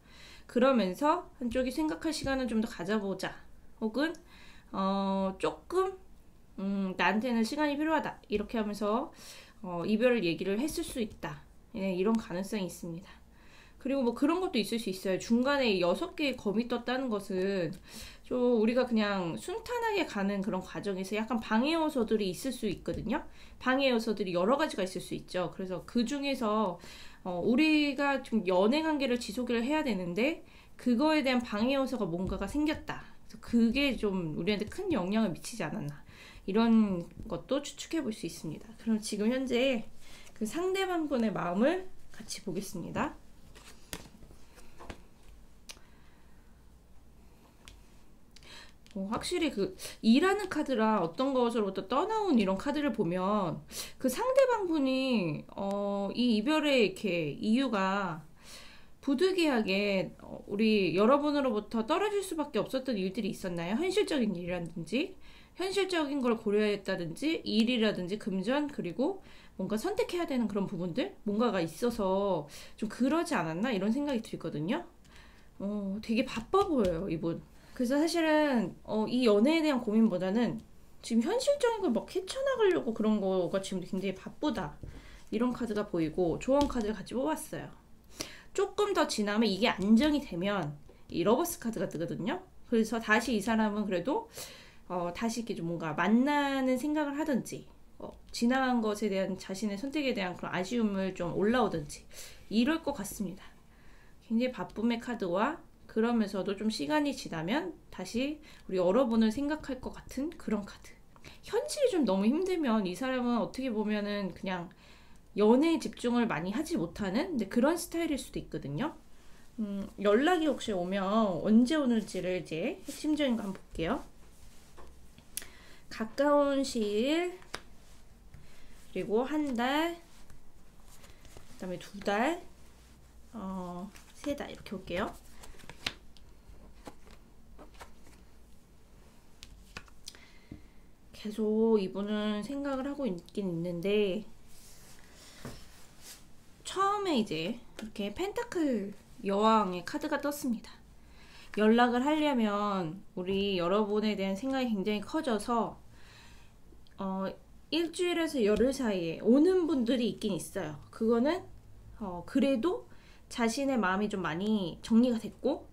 그러면서 한쪽이 생각할 시간을 좀 더 가져보자, 혹은 조금 나한테는 시간이 필요하다 이렇게 하면서 이별 얘기를 했을 수 있다. 예, 이런 가능성이 있습니다. 그리고 뭐 그런 것도 있을 수 있어요. 중간에 6개의 검이 떴다는 것은 좀 우리가 그냥 순탄하게 가는 그런 과정에서 약간 방해 요소들이 있을 수 있거든요. 방해 요소들이 여러 가지가 있을 수 있죠. 그래서 그 중에서 우리가 좀 연애 관계를 지속을 해야 되는데 그거에 대한 방해 요소가 뭔가가 생겼다. 그래서 그게 좀 우리한테 큰 영향을 미치지 않았나. 이런 것도 추측해 볼 수 있습니다. 그럼 지금 현재 그 상대방분의 마음을 같이 보겠습니다. 확실히 그 2라는 카드라 어떤 것으로부터 떠나온 이런 카드를 보면 그 상대방 분이 이 이별의 이렇게 이유가 부득이하게 우리 여러분으로부터 떨어질 수밖에 없었던 일들이 있었나요? 현실적인 일이라든지 현실적인 걸 고려했다든지 일이라든지 금전, 그리고 뭔가 선택해야 되는 그런 부분들 뭔가가 있어서 좀 그러지 않았나 이런 생각이 들거든요. 되게 바빠 보여요, 이분. 그래서 사실은 이 연애에 대한 고민보다는 지금 현실적인 걸 막 헤쳐나가려고 그런 거가 지금 굉장히 바쁘다, 이런 카드가 보이고 조언 카드를 같이 뽑았어요. 조금 더 지나면 이게 안정이 되면 이 러버스 카드가 뜨거든요. 그래서 다시 이 사람은 그래도 다시 이렇게 좀 뭔가 만나는 생각을 하든지 지나간 것에 대한 자신의 선택에 대한 그런 아쉬움을 좀 올라오든지 이럴 것 같습니다. 굉장히 바쁨의 카드와 그러면서도 좀 시간이 지나면 다시 우리 여러분을 생각할 것 같은 그런 카드. 현실이 좀 너무 힘들면 이 사람은 어떻게 보면은 그냥 연애에 집중을 많이 하지 못하는 그런 스타일일 수도 있거든요. 연락이 혹시 오면 언제 오는지를 이제 핵심적인 거 한번 볼게요. 가까운 시일, 그리고 한 달, 그 다음에 2달, 3달 이렇게 볼게요. 계속 이분은 생각을 하고 있긴 있는데 처음에 이제 이렇게 펜타클 여왕의 카드가 떴습니다. 연락을 하려면 우리 여러분에 대한 생각이 굉장히 커져서 일주일에서 열흘 사이에 오는 분들이 있긴 있어요. 그거는 그래도 자신의 마음이 좀 많이 정리가 됐고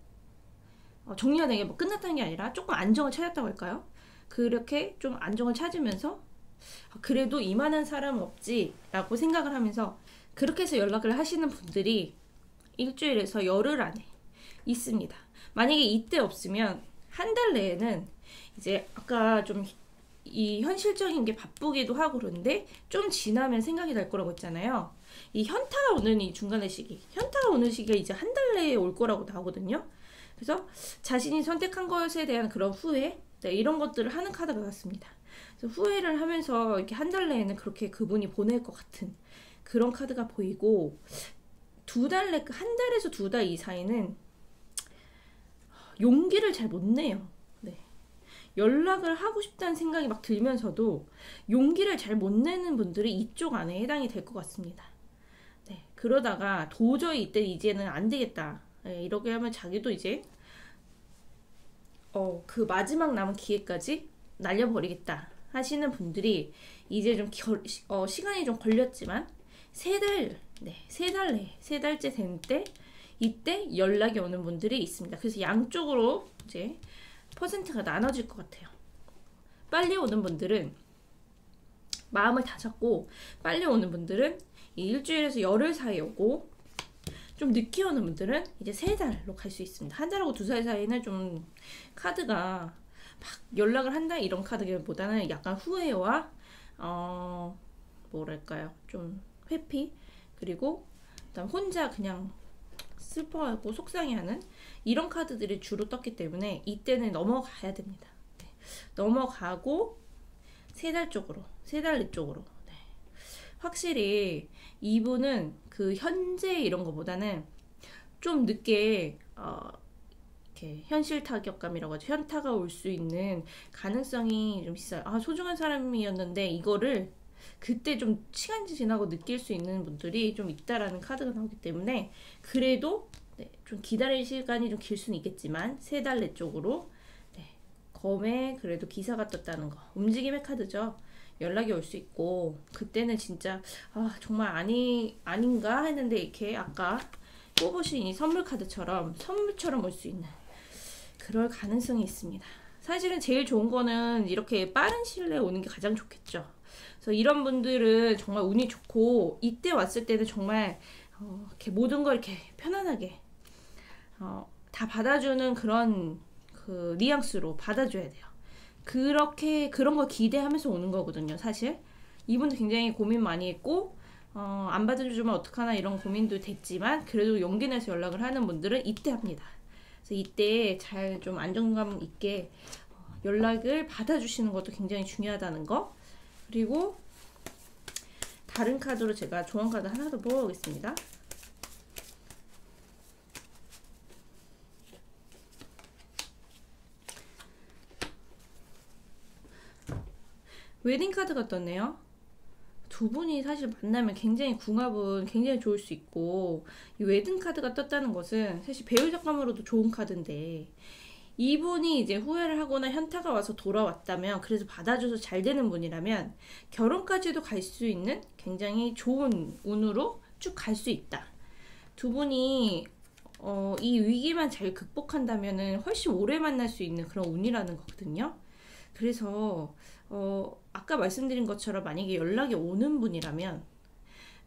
정리가 된 게 뭐 끝났다는 게 아니라 조금 안정을 찾았다고 할까요? 그렇게 좀 안정을 찾으면서 그래도 이만한 사람은 없지 라고 생각을 하면서 그렇게 해서 연락을 하시는 분들이 일주일에서 열흘 안에 있습니다. 만약에 이때 없으면 한 달 내에는 이제 아까 좀 이 현실적인 게 바쁘기도 하고 그런데 좀 지나면 생각이 날 거라고 했잖아요. 이 현타가 오는 이 중간의 시기, 현타가 오는 시기가 이제 한 달 내에 올 거라고 나오거든요. 그래서 자신이 선택한 것에 대한 그런 후회, 이런 것들을 하는 카드가 같습니다. 그래서 후회를 하면서 이렇게 한 달 내에는 그렇게 그분이 보낼 것 같은 그런 카드가 보이고, 한 달에서 2달 이 사이는 용기를 잘 못 내요. 네. 연락을 하고 싶다는 생각이 막 들면서도 용기를 잘 못 내는 분들이 이쪽 안에 해당이 될 것 같습니다. 네. 그러다가 도저히 이제는 안 되겠다. 네. 이렇게 하면 자기도 이제 그 마지막 남은 기회까지 날려버리겠다 하시는 분들이 이제 좀 시간이 좀 걸렸지만 3달, 네, 3달 내, 3달째 된 때 이때 연락이 오는 분들이 있습니다. 그래서 양쪽으로 이제 퍼센트가 나눠질 것 같아요. 빨리 오는 분들은 마음을 다 잡고, 빨리 오는 분들은 이 일주일에서 열흘 사이에 오고, 좀 늦게 오는 분들은 이제 3달로 갈 수 있습니다. 1달하고 2달 사이는 좀 카드가 막 연락을 한다 이런 카드보다는 약간 후회와 뭐랄까요, 좀 회피, 그리고 그다음 혼자 그냥 슬퍼하고 속상해하는 이런 카드들이 주로 떴기 때문에 이때는 넘어가야 됩니다. 네. 넘어가고 3달 쪽으로, 3달 내 쪽으로. 네. 확실히 이분은 그 현재 이런 거보다는 좀 늦게 이렇게 현실 타격감이라고 하죠. 현타가 올 수 있는 가능성이 좀 있어요. 아, 소중한 사람이었는데 이거를 그때 좀 시간이 지나고 느낄 수 있는 분들이 좀 있다라는 카드가 나오기 때문에, 그래도 네, 좀 기다릴 시간이 좀 길 수는 있겠지만 3달 내 쪽으로. 네, 검에 그래도 기사가 떴다는 거, 움직임의 카드죠. 연락이 올 수 있고, 그때는 진짜 정말 아닌가 했는데 이렇게 아까 뽑으신 이 선물 카드처럼 선물처럼 올 수 있는 그럴 가능성이 있습니다. 사실은 제일 좋은 거는 이렇게 빠른 시일 내에 오는 게 가장 좋겠죠. 그래서 이런 분들은 정말 운이 좋고, 이때 왔을 때는 정말 이렇게 모든 걸 이렇게 편안하게 다 받아주는 그런 그 뉘앙스로 받아줘야 돼요. 그런 거 기대하면서 오는 거거든요. 사실 이분도 굉장히 고민 많이 했고, 안 받아주면 어떡하나 이런 고민도 됐지만, 그래도 용기 내서 연락을 하는 분들은 이때 합니다. 그래서 이때 잘 좀 안정감 있게 연락을 받아주시는 것도 굉장히 중요하다는 거. 그리고 다른 카드로 제가 조언 카드 하나 더 뽑아보겠습니다. 웨딩 카드가 떴네요. 두 분이 사실 만나면 굉장히 궁합은 굉장히 좋을 수 있고, 이 웨딩 카드가 떴다는 것은 사실 배우자감으로도 좋은 카드인데, 이분이 이제 후회를 하거나 현타가 와서 돌아왔다면, 그래서 받아줘서 잘 되는 분이라면 결혼까지도 갈 수 있는 굉장히 좋은 운으로 쭉 갈 수 있다. 두 분이 이 위기만 잘 극복한다면은 훨씬 오래 만날 수 있는 그런 운이라는 거거든요. 그래서 아까 말씀드린 것처럼 만약에 연락이 오는 분이라면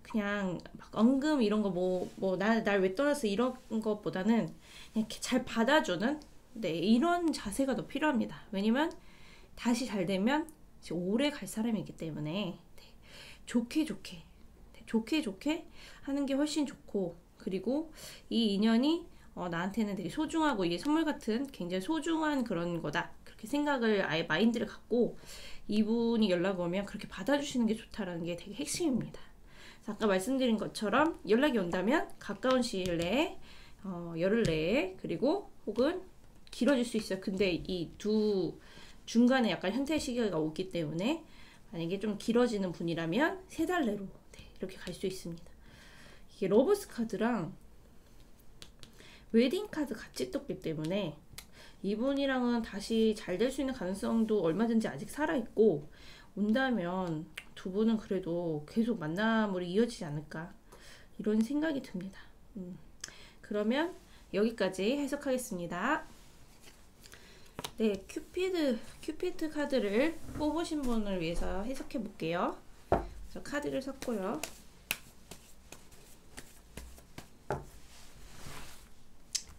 그냥 막 엉금 이런 거 날 왜 떠났어 이런 것보다는 그냥 이렇게 잘 받아주는, 네, 이런 자세가 더 필요합니다. 왜냐면 다시 잘 되면 이제 오래 갈 사람이기 때문에, 네, 좋게 하는 게 훨씬 좋고, 그리고 이 인연이 나한테는 되게 소중하고 이게 선물 같은 굉장히 소중한 그런 거다, 그렇게 생각을 아예 마인드를 갖고 이분이 연락 오면 그렇게 받아주시는 게 좋다라는 게 되게 핵심입니다. 아까 말씀드린 것처럼 연락이 온다면 가까운 시일 내에, 열흘 내에, 그리고 혹은 길어질 수 있어요. 근데 이 두 중간에 약간 현타의 시기가 오기 때문에 만약에 좀 길어지는 분이라면 3달 내로, 네, 이렇게 갈 수 있습니다. 이게 러버스 카드랑 웨딩 카드 같이 떴기 때문에 이분이랑은 다시 잘 될 수 있는 가능성도 얼마든지 아직 살아있고, 온다면 두 분은 그래도 계속 만남으로 이어지지 않을까, 이런 생각이 듭니다. 그러면 여기까지 해석하겠습니다. 네, 큐피드 카드를 뽑으신 분을 위해서 해석해 볼게요. 저 카드를 샀고요.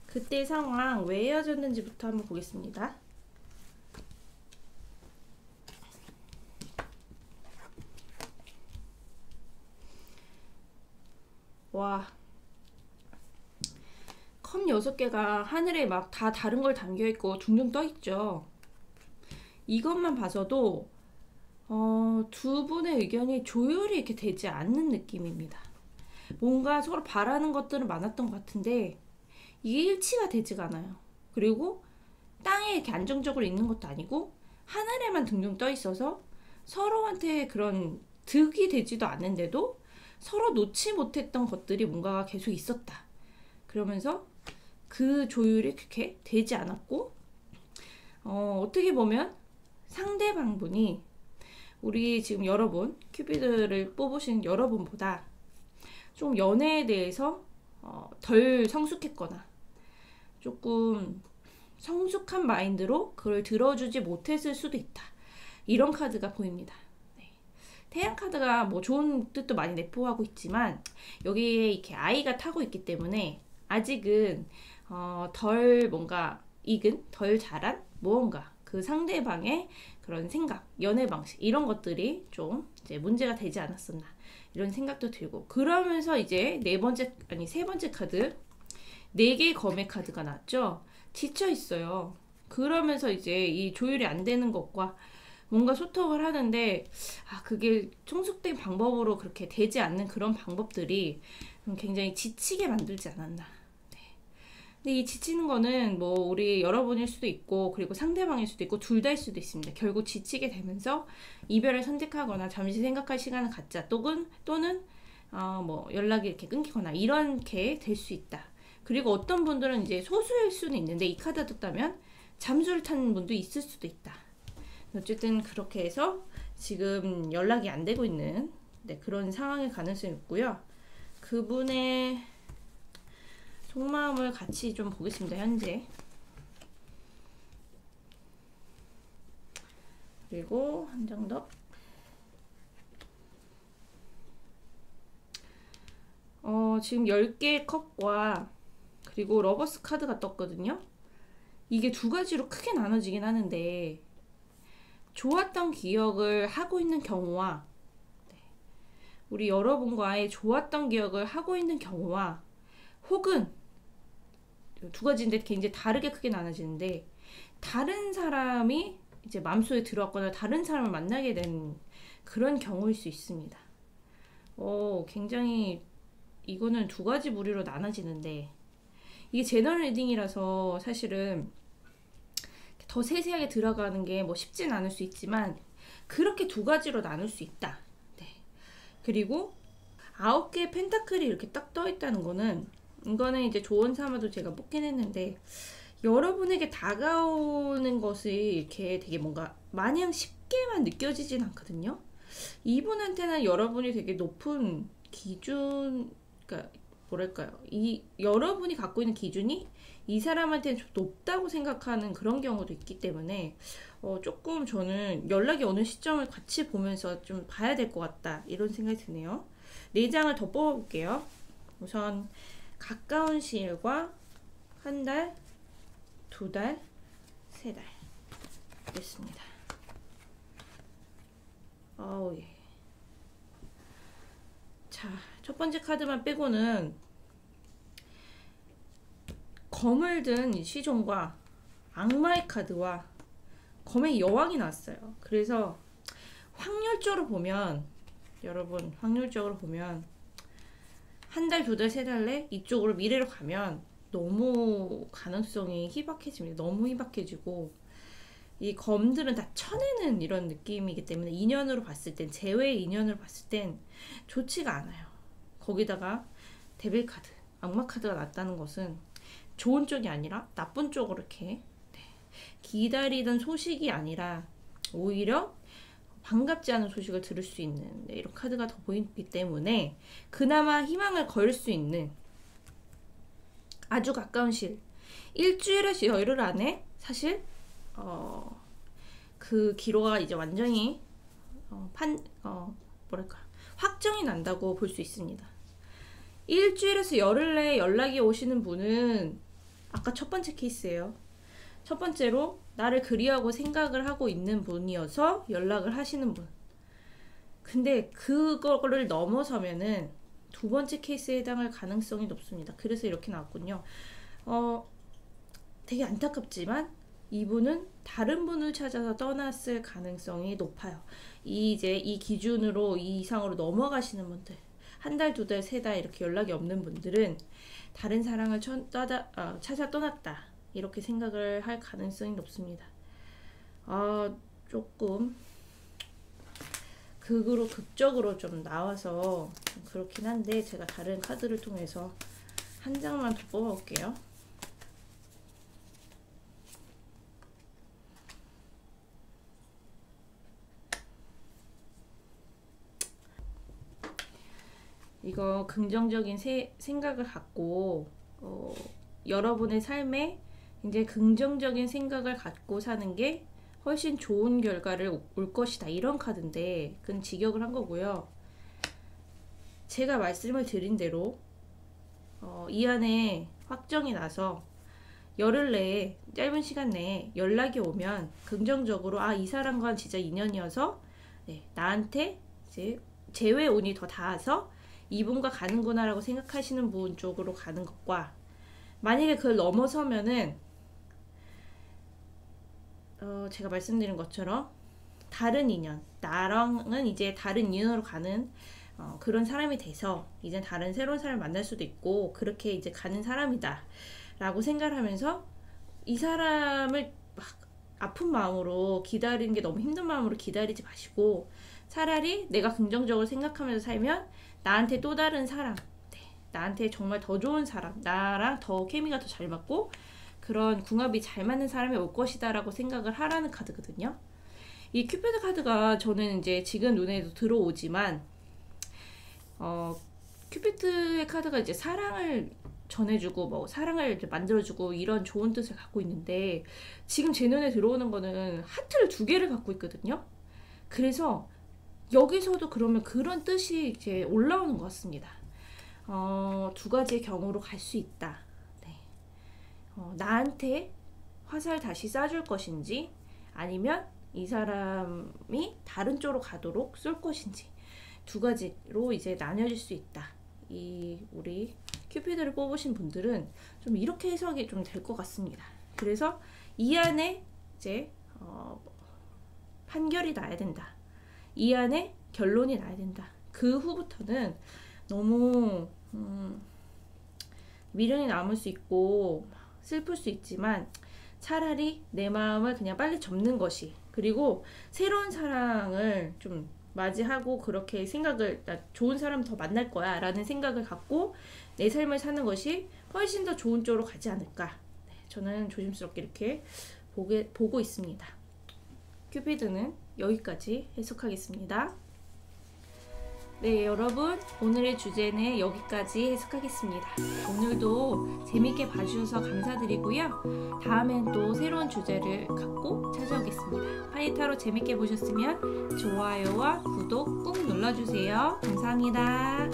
그때 상황 왜 헤어졌는지부터 한번 보겠습니다. 와, 컵 6개가 하늘에 막 다 다른 걸 담겨있고 둥둥 떠있죠. 이것만 봐서도 두 분의 의견이 조율이 이렇게 되지 않는 느낌입니다. 뭔가 서로 바라는 것들은 많았던 것 같은데 이게 일치가 되지가 않아요. 그리고 땅에 이렇게 안정적으로 있는 것도 아니고 하늘에만 둥둥 떠 있어서 서로한테 그런 득이 되지도 않는데도 서로 놓지 못했던 것들이 뭔가 계속 있었다. 그러면서 그 조율이 그렇게 되지 않았고, 어떻게 보면 상대방분이 우리 지금 여러분, 큐피드를 뽑으신 여러분보다 좀 연애에 대해서 덜 성숙했거나 조금 성숙한 마인드로 그걸 들어주지 못했을 수도 있다. 이런 카드가 보입니다. 네. 태양 카드가 뭐 좋은 뜻도 많이 내포하고 있지만 여기에 이렇게 아이가 타고 있기 때문에 아직은 덜 뭔가 익은, 덜 자란 무언가 그 상대방의 그런 생각, 연애 방식 이런 것들이 좀 이제 문제가 되지 않았었나 이런 생각도 들고, 그러면서 이제 세 번째 카드 4개의 검의 카드가 나왔죠. 지쳐 있어요. 그러면서 이제 이 조율이 안 되는 것과 뭔가 소통을 하는데 그게 성숙된 방법으로 그렇게 되지 않는 그런 방법들이 굉장히 지치게 만들지 않았나. 근데 이 지치는 거는 뭐 우리 여러분일 수도 있고 그리고 상대방일 수도 있고 둘 다일 수도 있습니다. 결국 지치게 되면서 이별을 선택하거나 잠시 생각할 시간을 갖자, 또는 뭐 연락이 이렇게 끊기거나 이렇게 될 수 있다. 그리고 어떤 분들은 이제 소수일 수는 있는데 이 카드 떴다면 잠수를 타는 분도 있을 수도 있다. 어쨌든 그렇게 해서 지금 연락이 안 되고 있는 그런 상황일 가능성이 있고요. 그분의 속마음을 같이 좀 보겠습니다. 현재. 그리고 한 장 더. 지금 10개의 컵과 그리고 러버스 카드가 떴거든요. 이게 두 가지로 크게 나눠지긴 하는데, 좋았던 기억을 하고 있는 경우와 우리 여러분과의 좋았던 기억을 하고 있는 경우와, 혹은 두 가지인데 굉장히 다르게 크게 나눠지는데, 다른 사람이 이제 마음속에 들어왔거나 다른 사람을 만나게 된 그런 경우일 수 있습니다. 굉장히 이거는 두 가지 부류로 나눠지는데, 이게 제너럴 리딩이라서 사실은 더 세세하게 들어가는 게 뭐 쉽진 않을 수 있지만 그렇게 두 가지로 나눌 수 있다. 네. 그리고 9개의 펜타클이 이렇게 딱 떠 있다는 거는, 이거는 이제 조언 삼아도 제가 뽑긴 했는데, 여러분에게 다가오는 것이 이렇게 되게 뭔가 마냥 쉽게만 느껴지진 않거든요. 이분한테는 여러분이 되게 높은 기준, 그러니까 뭐랄까요, 여러분이 갖고 있는 기준이 이 사람한테는 좀 높다고 생각하는 그런 경우도 있기 때문에 조금 저는 연락이 어느 시점을 같이 보면서 좀 봐야 될 것 같다 이런 생각이 드네요. 4장을 더 뽑아볼게요. 우선 가까운 시일과 한 달, 2달, 3달 됐습니다. 예. 자, 첫 번째 카드만 빼고는 검을 든 시종과 악마의 카드와 검의 여왕이 나왔어요. 그래서 확률적으로 보면, 여러분 확률적으로 보면 한 달, 2달, 3달 내 이쪽으로 미래로 가면 너무 가능성이 희박해집니다. 너무 희박해지고, 이 검들은 다 쳐내는 이런 느낌이기 때문에 인연으로 봤을 땐, 제외의 인연으로 봤을 땐 좋지가 않아요. 거기다가 데빌 카드, 악마 카드가 났다는 것은 좋은 쪽이 아니라 나쁜 쪽으로 이렇게 기다리던 소식이 아니라 오히려 반갑지 않은 소식을 들을 수 있는 이런 카드가 더 보이기 때문에, 그나마 희망을 걸 수 있는 아주 가까운 시일, 일주일에서 열흘 안에 사실 그 기로가 이제 완전히 확정이 난다고 볼 수 있습니다. 일주일에서 열흘 내에 연락이 오시는 분은 아까 첫 번째 케이스예요. 첫 번째로 나를 그리워하고 생각을 하고 있는 분이어서 연락을 하시는 분. 근데 그거를 넘어서면은 두 번째 케이스에 해당할 가능성이 높습니다. 그래서 이렇게 나왔군요. 되게 안타깝지만 이분은 다른 분을 찾아서 떠났을 가능성이 높아요. 이제 이 기준으로 이 이상으로 넘어가시는 분들, 한 달, 2달, 3달 이렇게 연락이 없는 분들은 다른 사랑을 찾아 떠났다 이렇게 생각을 할 가능성이 높습니다. 조금 극적으로 좀 나와서 좀 그렇긴 한데, 제가 다른 카드를 통해서 한 장만 더 뽑아볼게요. 이거 긍정적인 생각을 갖고 여러분의 삶에 이제 긍정적인 생각을 갖고 사는 게 훨씬 좋은 결과를 올 것이다, 이런 카드인데 그건 직역을 한 거고요. 제가 말씀을 드린 대로 이 안에 확정이 나서 열흘 내에, 짧은 시간 내에 연락이 오면 긍정적으로 이 사람과는 진짜 인연이어서 나한테 이제 재회 운이 더 닿아서 이분과 가는구나 라고 생각하시는 분 쪽으로 가는 것과, 만약에 그걸 넘어서면은 제가 말씀드린 것처럼 다른 인연, 나랑은 이제 다른 인연으로 가는 그런 사람이 돼서 이제 다른 새로운 사람을 만날 수도 있고, 그렇게 이제 가는 사람이다 라고 생각을 하면서 이 사람을 막 아픈 마음으로 기다리는 게, 너무 힘든 마음으로 기다리지 마시고, 차라리 내가 긍정적으로 생각하면서 살면 나한테 또 다른 사람, 나한테 정말 더 좋은 사람, 나랑 더 케미가 더 잘 맞고 그런 궁합이 잘 맞는 사람이 올 것이다 라고 생각을 하라는 카드거든요. 이 큐피드 카드가 저는 이제 지금 눈에도 들어오지만 큐피드의 카드가 이제 사랑을 전해주고 뭐 사랑을 이제 만들어주고 이런 좋은 뜻을 갖고 있는데, 지금 제 눈에 들어오는 거는 하트를 2개를 갖고 있거든요. 그래서 여기서도 그러면 그런 뜻이 이제 올라오는 것 같습니다. 2가지의 경우로 갈 수 있다. 나한테 화살 다시 쏴줄 것인지, 아니면 이 사람이 다른 쪽으로 가도록 쏠 것인지, 2가지로 이제 나뉘어질 수 있다. 우리 큐피드를 뽑으신 분들은 좀 이렇게 해석이 좀 될 것 같습니다. 그래서 이 안에 이제 판결이 나야 된다. 이 안에 결론이 나야 된다. 그 후부터는 너무 미련이 남을 수 있고 슬플 수 있지만, 차라리 내 마음을 그냥 빨리 접는 것이, 그리고 새로운 사랑을 좀 맞이하고 그렇게 생각을, 나 좋은 사람 더 만날 거야 라는 생각을 갖고 내 삶을 사는 것이 훨씬 더 좋은 쪽으로 가지 않을까. 저는 조심스럽게 이렇게 보고 있습니다. 큐피드는 여기까지 해석하겠습니다. 네, 여러분, 오늘의 주제는 여기까지 해석하겠습니다. 오늘도 재밌게 봐주셔서 감사드리고요. 다음엔 또 새로운 주제를 갖고 찾아오겠습니다. 파이타로 재밌게 보셨으면 좋아요와 구독 꾹 눌러주세요. 감사합니다.